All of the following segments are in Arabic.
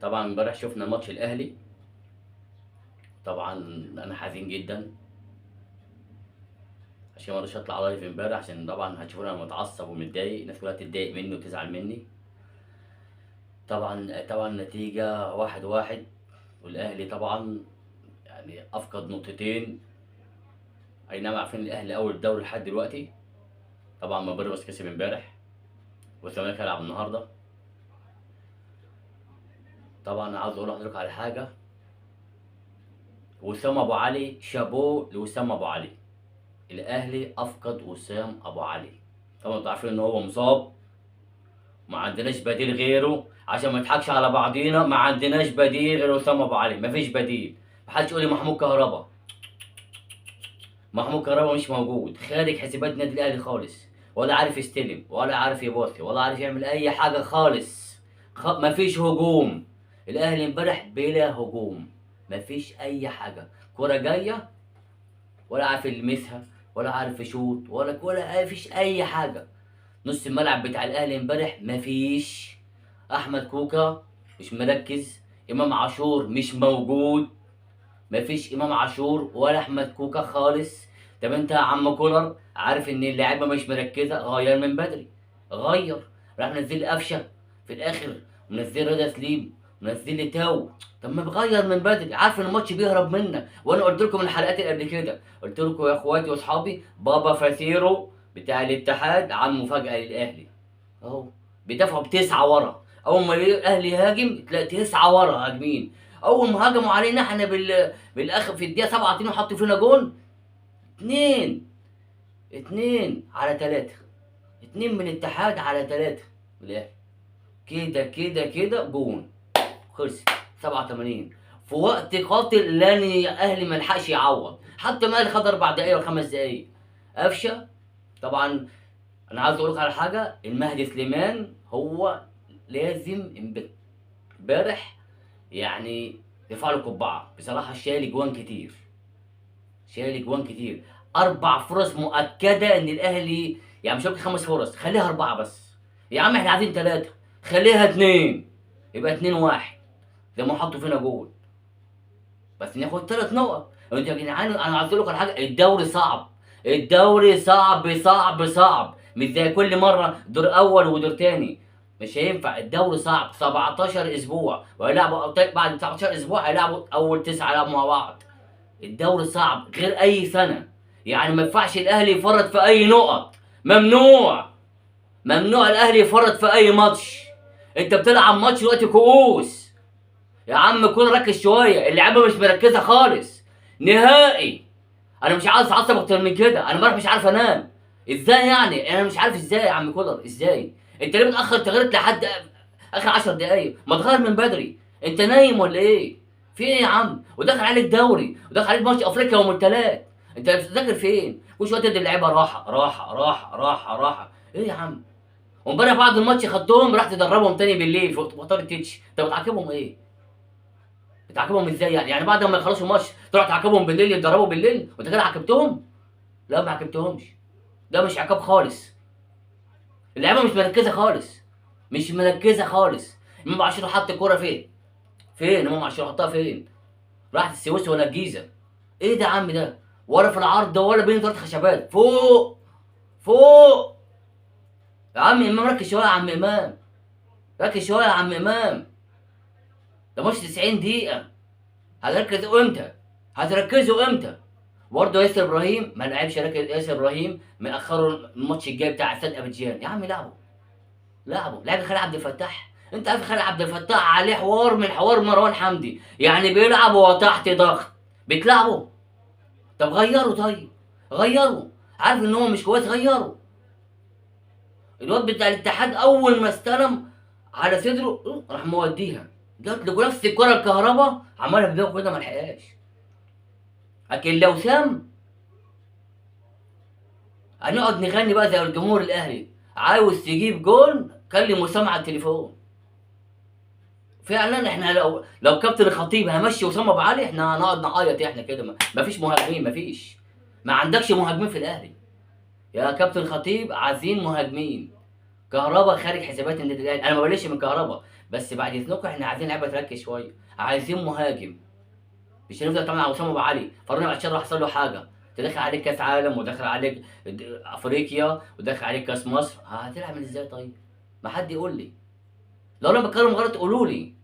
طبعا امبارح شفنا ماتش الاهلي. طبعا انا حزين جدا عشان ما رضيتش اطلع لايف امبارح، عشان طبعا هتشوفوني انا متعصب ومتضايق، الناس كلها تتضايق مني وتزعل مني. طبعا النتيجة 1-1، والاهلي طبعا يعني افقد نقطتين. اي نعم، عارفين الاهلي اول الدوري لحد دلوقتي. طبعا ما بيراميدز كسب امبارح والزمالك هيلعب النهارده. طبعا عاوز اقول لحضرتك على حاجة، وسام ابو علي، شابوه لوسام ابو علي. الاهلي افقد وسام ابو علي. طبعا انتوا عارفين ان هو مصاب، ما عندناش بديل غيره. عشان ما نضحكش على بعضينا، ما عندناش بديل غير وسام ابو علي، مفيش بديل. محدش يقول لي محمود كهربا. محمود كهربا مش موجود، خارج حسابات نادي الاهلي خالص. ولا عارف يستلم، ولا عارف يباصي، ولا عارف يعمل اي حاجه خالص. مفيش هجوم. الاهلي امبارح بلا هجوم، مفيش اي حاجه. كرة جايه ولا عارف يلمسها، ولا عارف يشوط، ولا فيش اي حاجه. نص الملعب بتاع الاهلي امبارح مفيش. احمد كوكا مش مركز، امام عاشور مش موجود. مفيش امام عاشور ولا احمد كوكا خالص. طب انت يا عم كولر عارف ان اللعيبه مش مركزه، غير من بدري. غير. راح منزل قفشه في الاخر، منزل رضا سليم، منزل لي تاو. طب ما بغير من بدري، عارف ان الماتش بيهرب منك. وانا قلت لكم من الحلقات اللي قبل كده، قلت لكم يا اخواتي واصحابي، بابا فاسيرو بتاع الاتحاد عامل مفاجاه للاهلي. اهو بيدافعوا بتسعه ورا. اول ما الاهلي يهاجم تلاقي تسعه ورا هاجمين. اول ما هجموا علينا احنا بالاخر في الدقيقه 37 وحطوا فينا جون. اتنين. اتنين على تلاته. اتنين من الاتحاد على تلاته من الاهلي. كده جون. خلص. 87 في وقت قاتل، لان الاهلي ما لحقش يعوض. حتى ما الاهلي خد 4 دقايق ولا 5 دقايق. قفشه. طبعا انا عايز اقول لك على حاجه، المهدي سليمان هو لازم امبارح يعني يرفع له قبعه بصراحه. شال جوان كتير، شال جوان كتير. 4 فرص مؤكده ان الاهلي، يعني مش هقول 5 فرص، خليها 4 بس. يا عم احنا عايزين 3، خليها 2، يبقى 2-1 زي ما حطوا فينا جول. بس ناخد 3 نقط. انتوا يا جدعان انا عايز اقول لكم على حاجه، الدوري صعب. الدوري صعب، مش زي كل مره دور اول ودور تاني. مش هينفع، الدوري صعب. 17 اسبوع وهيلعبوا بعد 19 اسبوع هيلعبوا اول 9 يلعبوا مع بعض. الدوري صعب غير اي سنه. يعني ما ينفعش الاهلي يفرط في اي نقط. ممنوع. ممنوع الاهلي يفرط في اي ماتش. انت بتلعب ماتش دلوقتي كؤوس. يا عم كون ركز شويه، اللعيبه مش مركزه خالص نهائي. انا مش عايز اتعصب اكتر من كده، انا امبارح مش عارف انام. ازاي يعني؟ انا مش عارف ازاي يا عم كولر، ازاي انت ليه بتاخر تغييرات لحد اخر 10 دقايق؟ ما تغير من بدري. انت نايم ولا ايه؟ في ايه يا عم؟ وداخل عليك دوري، وداخل عليك ماتش افريقيا يوم الثلاث. انت بتذاكر فين؟ كل شويه تدي اللعيبه راحه راحه راحه راحه راحه. ايه يا عم؟ وامبارح بعد الماتش خدتهم رحت تدربهم تاني بالليل في مطار التتش. انت بتعاقبهم ايه؟ بتعاقبهم ازاي يعني؟ يعني بعد ما يخلصوا الماتش تروح تعاقبهم بالليل يتدربوا بالليل وانت كده عاقبتهم؟ لا ما عاقبتهمش. ده مش عقاب خالص. اللعيبه مش مركزه خالص، مش مركزه خالص. امام عاشور حط الكوره فين؟ فين امام عاشور حطها فين؟ راحت السويس ولا الجيزه؟ ايه ده يا عم ده؟ ولا في العرض ولا بين 3 خشبات فوق. فوق. يا عم امام ركز شويه يا عم امام. ركز شويه يا عم امام. ده ماتش 90 دقيقه. هتركزوا امتى؟ هتركزوا امتى؟ برضه ياسر ابراهيم ما لعبش. ياسر ابراهيم مأخروا الماتش الجاي بتاع استاد ابيجان. يا عم لعبوا لعب خالد عبد الفتاح. انت عارف خالد عبد الفتاح عليه حوار من حوار مروان حمدي، يعني بيلعب وهو تحت ضغط. بتلعبوا؟ طب غيروا. طيب غيروا. عارف ان هو مش كويس، غيروا. الواد بتاع الاتحاد اول ما استلم على صدره راح موديها، جات له نفس الكره الكهرباء عملها بدماغه كده ما لحقهاش. لكن لو سام هنقعد نغني بقى زي الجمهور الاهلي، عاوز تجيب جول كلم وسام على التليفون. فعلا احنا لو كابتن الخطيب همشي وسام ابو علي احنا هنقعد نعيط. احنا كده مفيش مهاجمين، مفيش. ما عندكش مهاجمين في الاهلي يا كابتن الخطيب، عايزين مهاجمين. كهربا خارج حسابات النادي الاهلي، انا ما بقللش من كهربا، بس بعد اذنكم احنا عايزين لعيبه تركز شويه، عايزين مهاجم. مش هنفضل طبعا على اسامه ابو علي، فرنا بعد شر حصل له حاجه، تدخل عليك كاس عالم ودخل عليك افريقيا ودخل عليك كاس مصر، هتلعب ازاي طيب؟ ما حد يقول لي. لو انا بتكلم غلط قولوا لي.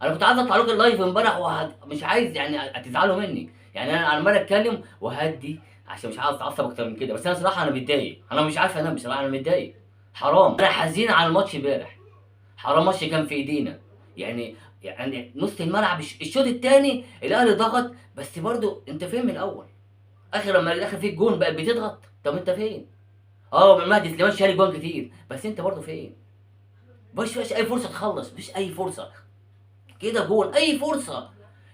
انا كنت عايز اطلع لكم اللايف امبارح مش عايز يعني هتزعلوا مني، يعني انا عمال اتكلم وهدي عشان مش عايز اتعصب اكتر من كده، بس انا صراحه انا متضايق، انا مش عارف انام بصراحه، انا متضايق. حرام، انا حزين على الماتش امبارح. حرام، ماتش كان في ايدينا. يعني نص الملعب الشوط الثاني الاهلي ضغط، بس برضو انت فين من الاول؟ اخر لما الاخر فيك جون بقى بتضغط، طب انت فين؟ اه مهدي سليمان شاري جون كتير، بس انت برضو فين؟ مش فيش اي فرصه تخلص، مفيش اي فرصه كده جول، اي فرصه.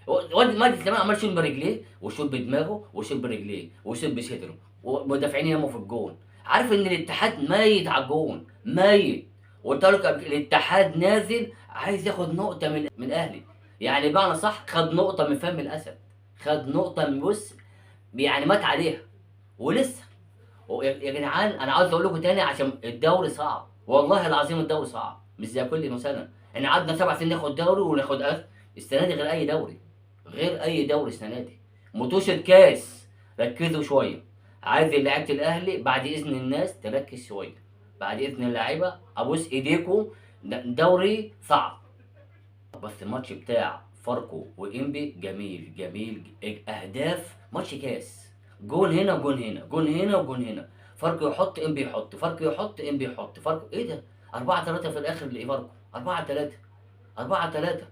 واد مهدي سليمان عمال يشوط برجليه ويشوط بدماغه ويشوط برجليه ويشوط بصدره، ومدافعين يناموا في الجون. عارف ان الاتحاد ميت على الجون، ميت. وقلت لك الاتحاد نازل عايز ياخد نقطه من الاهلي، يعني بمعنى صح خد نقطه من فم الاسد، خد نقطه من بص، يعني مات عليها ولسه. يا جدعان انا عاوز اقول لكم تاني عشان الدوري صعب، والله العظيم الدوري صعب مش زي كل سنه. احنا قعدنا 7 سنين ناخد دوري وناخد السنه دي غير اي دوري، غير اي دوري السنه دي. مطوشه كاس، ركزوا شويه. عايز لعيبه الاهلي بعد اذن الناس تركز شويه، بعد اذن اللعيبه ابوس ايديكم. دوري صعب، بس الماتش بتاع فاركو وانبي جميل جميل، اهداف ماتش كاس، جون هنا جون هنا جون هنا وجون هنا، فاركو يحط انبي يحط، فاركو يحط انبي يحط، فاركو ايه ده؟ 4-3 في الاخر لفاركو، 4-3، 4-3.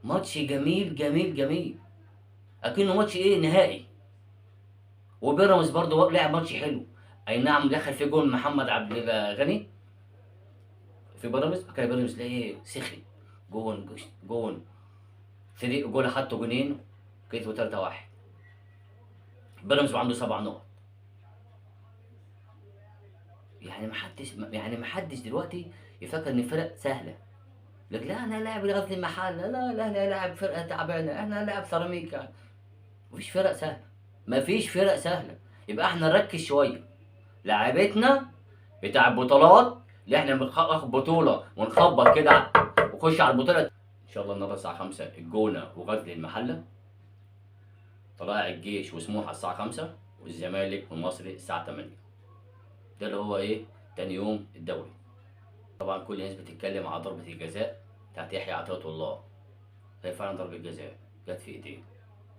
ماتش جميل جميل جميل، اكنه ماتش ايه نهائي. وبيراميدز برضه لعب ماتش حلو، اي نعم دخل في جون محمد عبد الغني في بيراميدز، كان بيراميدز ايه سخن، جون جون فريق جول حطوا جونين، كسبوا 3-1. بيراميدز عنده 7 نقط. يعني ما حدش دلوقتي يفكر ان الفرق سهله. لك لا انا لاعب غزل المحله، لا انا لاعب فرقه تعبانه، احنا لاعب سيراميكا. مفيش فرق سهله، مفيش فرق سهله. يبقى احنا نركز شويه. لعيبتنا بتاع البطولات اللي احنا بناخد بطوله ونخبط كده ونخش على البطوله ان شاء الله النهارده الساعه 5 الجونه وغزل المحله، طلائع الجيش وسموحه الساعه 5، والزمالك والمصري الساعه 8. ده اللي هو ايه تاني يوم الدوري. طبعا كل الناس بتتكلم على ضربة الجزاء بتاعت يحيى عطية الله، هي فعلا ضربة جزاء جت في ايديه.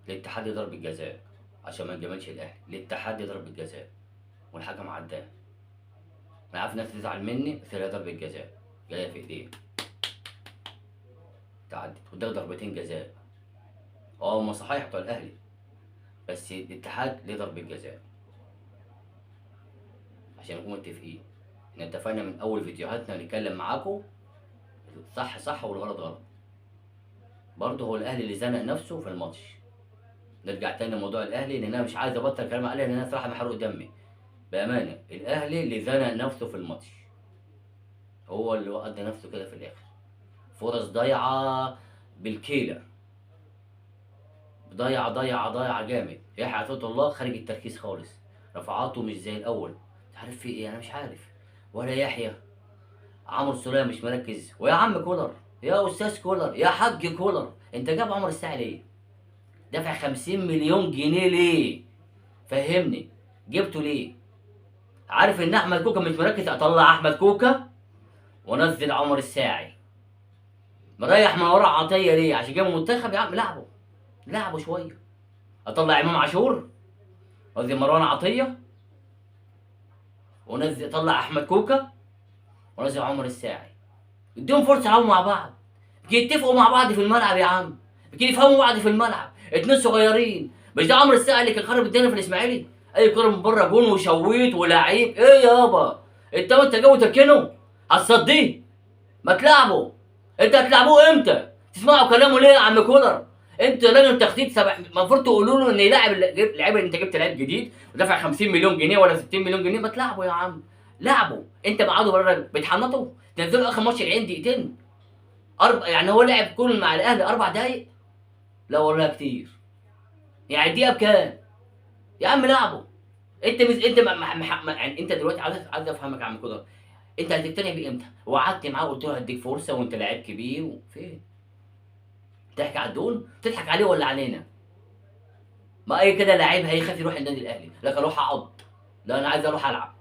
الاتحاد ضرب الجزاء عشان ما نجاملش الاهلي، الاتحاد ضرب الجزاء والحكم عداه. انا عارف الناس تزعل مني بس هي ضربة جزاء جاية في ايديه، تعدت وده ضربتين جزاء. اه هما صحيح بتوع الاهلي، بس الاتحاد ليه ضربة جزاء عشان نكون متفقين. احنا اتفقنا من اول فيديوهاتنا نتكلم معاكم صح صح والغلط غلط. برضه هو الاهلي اللي زنق نفسه في الماتش. نرجع تاني لموضوع الاهلي لان انا مش عايز ابطل كلام على الاهلي لان انا صراحه محروق دمي بامانه. الاهلي اللي زنق نفسه في الماتش، هو اللي ودى نفسه كده في الاخر. فرص ضايعه بالكيله، ضايعه جامد. يحيى عطية الله خارج التركيز خالص، رفعاته مش زي الاول، مش عارف في ايه، انا مش عارف. ولا يحيى، عمرو السولية مش مركز. ويا عم كولر، يا استاذ كولر، يا حاج كولر، انت جاب عمر الساعي ليه؟ دافع 50 مليون جنيه ليه؟ فهمني، جبته ليه؟ عارف ان احمد كوكا مش مركز، اطلع احمد كوكا ونزل عمر الساعي. مريح من ورا عطيه ليه؟ عشان جابه منتخب يا عم، لعبه شويه. اطلع امام عاشور وانزل مروان عطيه ونزل، اطلع احمد كوكا ونزل عمر الساعي. اديهم فرصه يلعبوا مع بعض، يتفقوا مع بعض في الملعب يا عم، يفهموا بعض في الملعب. اتنين صغيرين، مش ده عمرو الساعي اللي كان خرب الدنيا في الاسماعيلي؟ اي كوره من بره جون وشويت ولعيب ايه يابا؟ انت جاي تركنه؟ هتصديه؟ ما تلعبوا. انت هتلعبوه امتى؟ تسمعوا كلامه ليه يا عم كولر؟ انت لازم تخطيط المفروض تقولوا له ان يلاعب اللعيبه اللي انت جبت لعيب جديد ودافع 50 مليون جنيه ولا 60 مليون جنيه، ما تلعبوا يا عم. لعبوا. انت مقعدوا بره بتحنطوا، تنزلوا اخر ماتش العين دقيقتين. يعني هو لعب كل مع الاهلي 4 دقايق؟ لا والله كتير. يعني الدقيقه بكام؟ يا عم لعبوا. انت مش انت يعني انت دلوقتي عايز افهمك يا عم كولر. انت هتقتنع بيه امتى؟ وقعدت معاه قلت له هديك فرصه وانت لاعب كبير فين؟ تحكي على الدول؟ تضحك عليه ولا علينا؟ ما اي كده لعيب هيخاف يروح النادي الاهلي، لكن اروح اقعد؟ لا انا عايز اروح العب.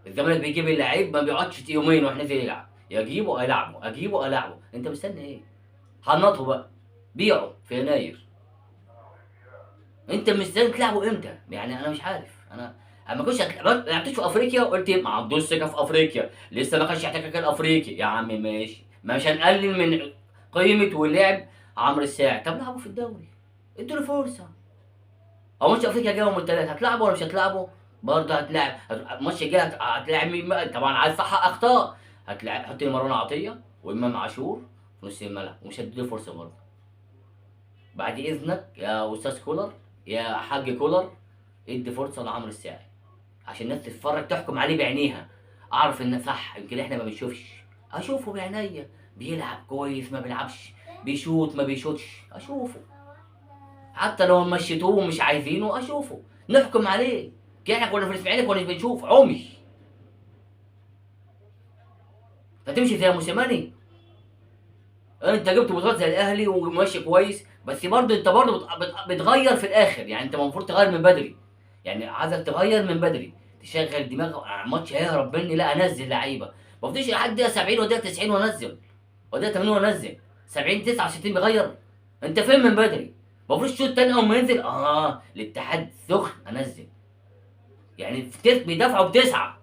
الزمالك بيجيب اللعيب ما بيقعدش يومين ويروح نازل يلعب، يجيبه العبه اجيبه العبه، انت مستني ايه؟ حنطه بقى، بيعه في يناير. انت مستني تلعبه امتى؟ يعني انا مش عارف. انا ما كنتش ما لعبتش في افريقيا، قلت ما عندوش ثقه في افريقيا، لسه ما كانش احتكاك الافريقي يا عم ماشي، مش هنقلل من قيمه ولعب عمرو الساعي. طب لعبه في الدوري، ادوا له فرصه. هو ماتش افريقيا جاي يوم الثلاث، هتلعبه ولا مش هتلعبه؟ برضه هتلاعب. الماتش الجاي هتلاعب مين بقى؟ طبعا عايز صح اخطاء. هتلاعب، حط لي مروان عطيه وامام عاشور في نص الملعب، ومش هتديله فرصه برضه. بعد اذنك يا استاذ كولر، يا حاج كولر، ادي فرصه لعمرو الساعي عشان الناس تتفرج تحكم عليه بعينيها. اعرف ان صح، يمكن احنا ما بنشوفش، اشوفه بعينيا بيلعب كويس ما بيلعبش، بيشوط ما بيشوطش، اشوفه. حتى لو مشيتوه ومش عايزينه اشوفه، نحكم عليه. احنا كنا في الاسماعيلي كنا بنشوف عمي. هتمشي زي موسيماني؟ انت جبت بطولات زي الاهلي وماشي كويس، بس برضه انت برضه بتغير في الاخر. يعني انت المفروض تغير من بدري، يعني عايزك تغير من بدري، تشغل دماغك. الماتش هيهرب مني، لا انزل لعيبه. ما بفضلش لحد دقيقه 70 ودقيقه 90 وانزل، ودقيقه 80 وانزل، 70 69 بغير. انت فين من بدري؟ المفروض الشوط التاني اول ما ينزل الاتحاد سخن انزل. يعني بيدافعوا بتسعه،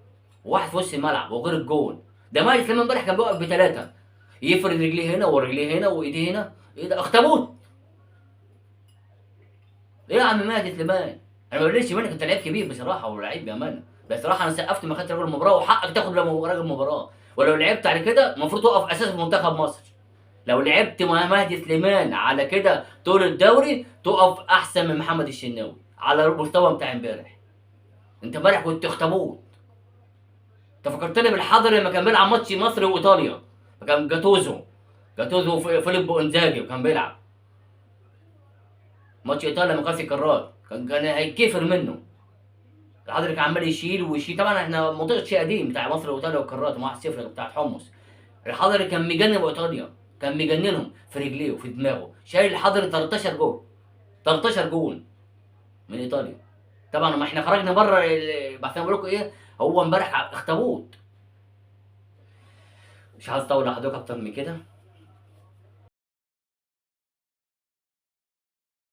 وواحد في وسط الملعب وغير الجون. ده ماجد سليمان امبارح كان بيقف بثلاثه، يفرد رجليه هنا ورجليه هنا وايديه هنا. ايه ده؟ اخطبوط. ايه يا عم ماجد سليمان؟ انا ما بقولش منك انت لعيب كبير بصراحه ولعيب بامانه، بصراحه انا سقفت ما خدت راجل المباراه، وحقك تاخد راجل المباراه. ولو لعبت على كده المفروض تقف اساسي في منتخب مصر. لو لعبت مع مهدي سليمان على كده طول الدوري تقف احسن من محمد الشناوي على المستوى بتاع امبارح. انت امبارح كنت اخطبوط. انت فكرتني بالحضر لما كان بيلعب ماتش مصر وايطاليا، فكان جاتوزو فيليبو انزاجي وكان بيلعب ماتش ايطاليا لما كان في كرات، كان هيتكفر منه. الحضري كان عمال يشيل ويشيل. طبعا احنا منطقه شيء قديم بتاع مصر وايطاليا والكرات 1-0 بتاعت حمص. الحضري كان مجنن ايطاليا، كان مجننهم في رجليه وفي دماغه، شايل الحضري 13 جول، 13 جول من ايطاليا. طبعا ما احنا خرجنا بره بس انا بقول لكم ايه، هو امبارح اخطبوط. مش عايز اطول على حضرتك اكتر من كده.